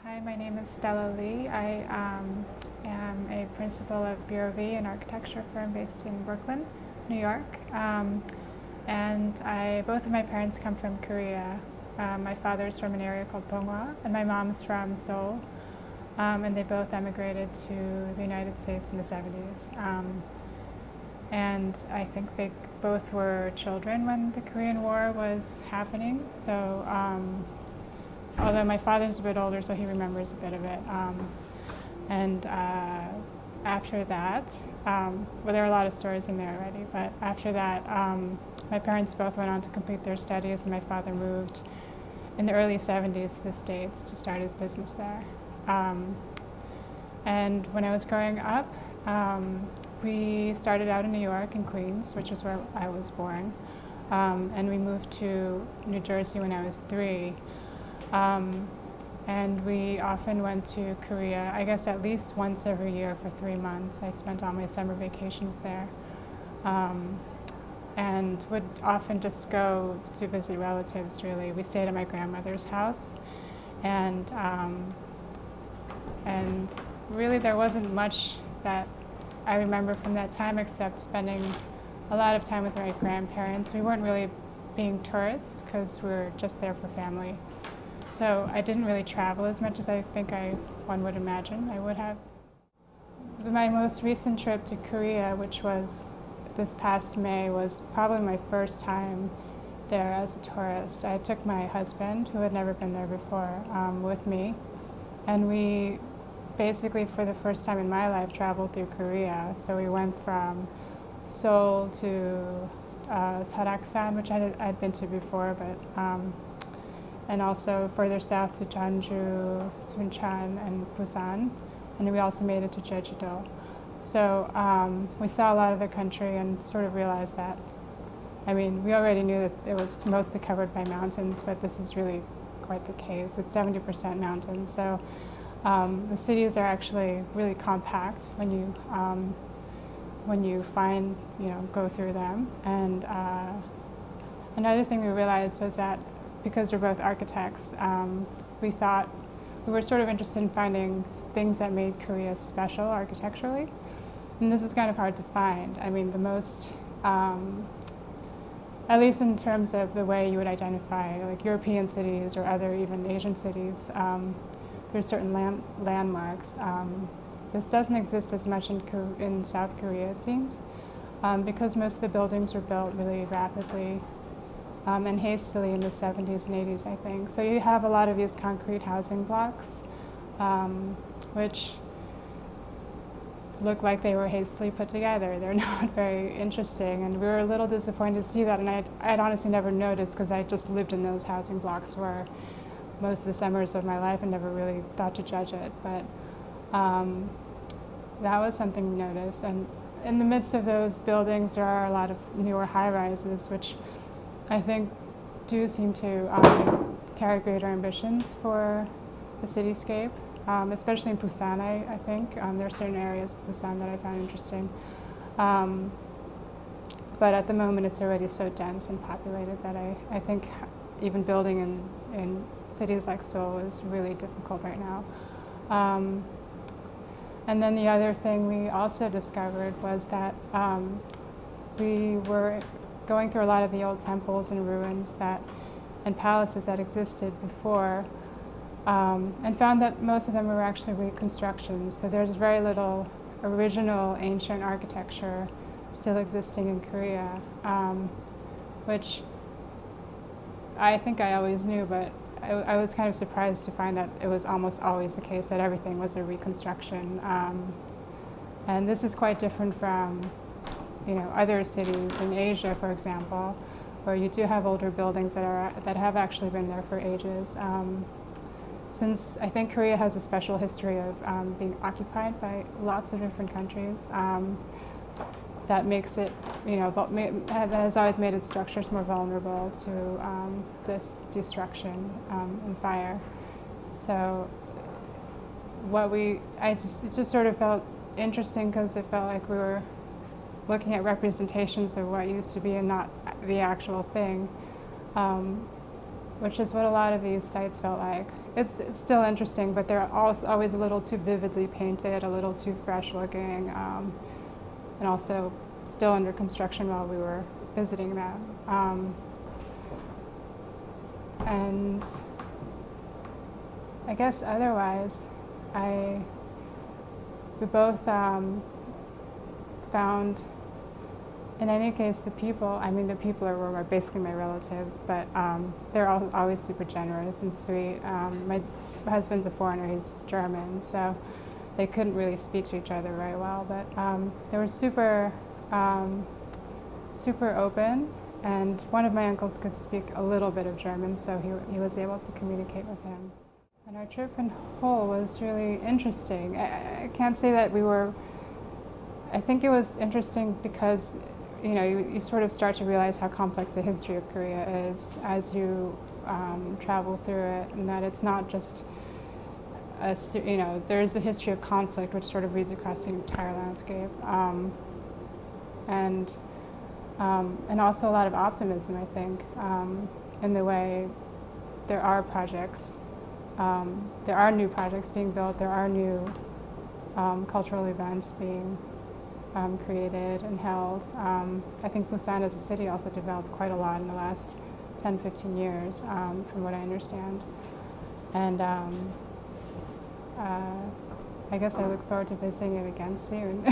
Hi, my name is Stella Lee. I am a principal of Bureau V, an architecture firm based in Brooklyn, New York. Both of my parents come from Korea. My father's from an area called Ponghwa, and my mom's from Seoul. And they both emigrated to the United States in the 70s. And I think they both were children when the Korean War was happening. So, although my father's a bit older, so he remembers a bit of it. After that, well, there are a lot of stories in there already, but after that, my parents both went on to complete their studies, and my father moved in the early 70s to the States to start his business there. And when I was growing up, we started out in New York, in Queens, which is where I was born. And we moved to New Jersey when I was 3. And we often went to Korea, I guess at least once every year for 3 months. I spent all my summer vacations there. And would often just go to visit relatives, really. We stayed at my grandmother's house. And really there wasn't much that I remember from that time except spending a lot of time with my grandparents. We weren't really being tourists because we were just there for family. So I didn't really travel as much as I think one would imagine I would have. My most recent trip to Korea, which was this past May, was probably my first time there as a tourist. I took my husband, who had never been there before, with me. And we basically, for the first time in my life, traveled through Korea. So we went from Seoul to Seoraksan, which I'd been to before, but and also further south to Jeonju, Suncheon, and Busan. And we also made it to Jeju-do. So we saw a lot of the country and sort of realized that, I mean, we already knew that it was mostly covered by mountains, but this is really quite the case. It's 70% mountains. So the cities are actually really compact when you go through them. And another thing we realized was that because we're both architects, we thought we were sort of interested in finding things that made Korea special architecturally. And this was kind of hard to find. I mean, the most, at least in terms of the way you would identify like European cities or other even Asian cities, there's certain landmarks. This doesn't exist as much in South Korea, it seems, because most of the buildings were built really rapidly and hastily in the 70s and 80s, I think. So you have a lot of these concrete housing blocks, which look like they were hastily put together. They're not very interesting, and we were a little disappointed to see that, and I'd honestly never noticed because I just lived in those housing blocks for most of the summers of my life and never really thought to judge it. But that was something we noticed. And in the midst of those buildings, there are a lot of newer high-rises, which I think do seem to carry greater ambitions for the cityscape, especially in Busan, I think. There are certain areas of Busan that I found interesting. But at the moment, it's already so dense and populated that I think even building in cities like Seoul is really difficult right now. And then the other thing we also discovered was that we were going through a lot of the old temples and ruins and palaces that existed before, and found that most of them were actually reconstructions. So there's very little original ancient architecture still existing in Korea, which I think I always knew, but I was kind of surprised to find that it was almost always the case that everything was a reconstruction. And this is quite different from other cities in Asia, for example, where you do have older buildings that have actually been there for ages. Since I think Korea has a special history of being occupied by lots of different countries, that makes it, that has always made its structures more vulnerable to this destruction and fire. So it just sort of felt interesting because it felt like we were looking at representations of what used to be and not the actual thing, which is what a lot of these sites felt like. it's still interesting, but they're also always a little too vividly painted, a little too fresh looking, and also still under construction while we were visiting them. And I guess otherwise, we both found, in any case, the people were basically my relatives, but they're always super generous and sweet. My husband's a foreigner, he's German, so they couldn't really speak to each other very well, but they were super open, and one of my uncles could speak a little bit of German, so he was able to communicate with him. And our trip in whole was really interesting. I can't say that I think it was interesting because you sort of start to realize how complex the history of Korea is as you travel through it, and that it's not just there's a history of conflict which sort of reads across the entire landscape, and also a lot of optimism, I think, in the way there are projects. There are new projects being built, there are new cultural events being created and held. I think Busan as a city also developed quite a lot in the last 10, 15 years, from what I understand. And I guess I look forward to visiting it again soon.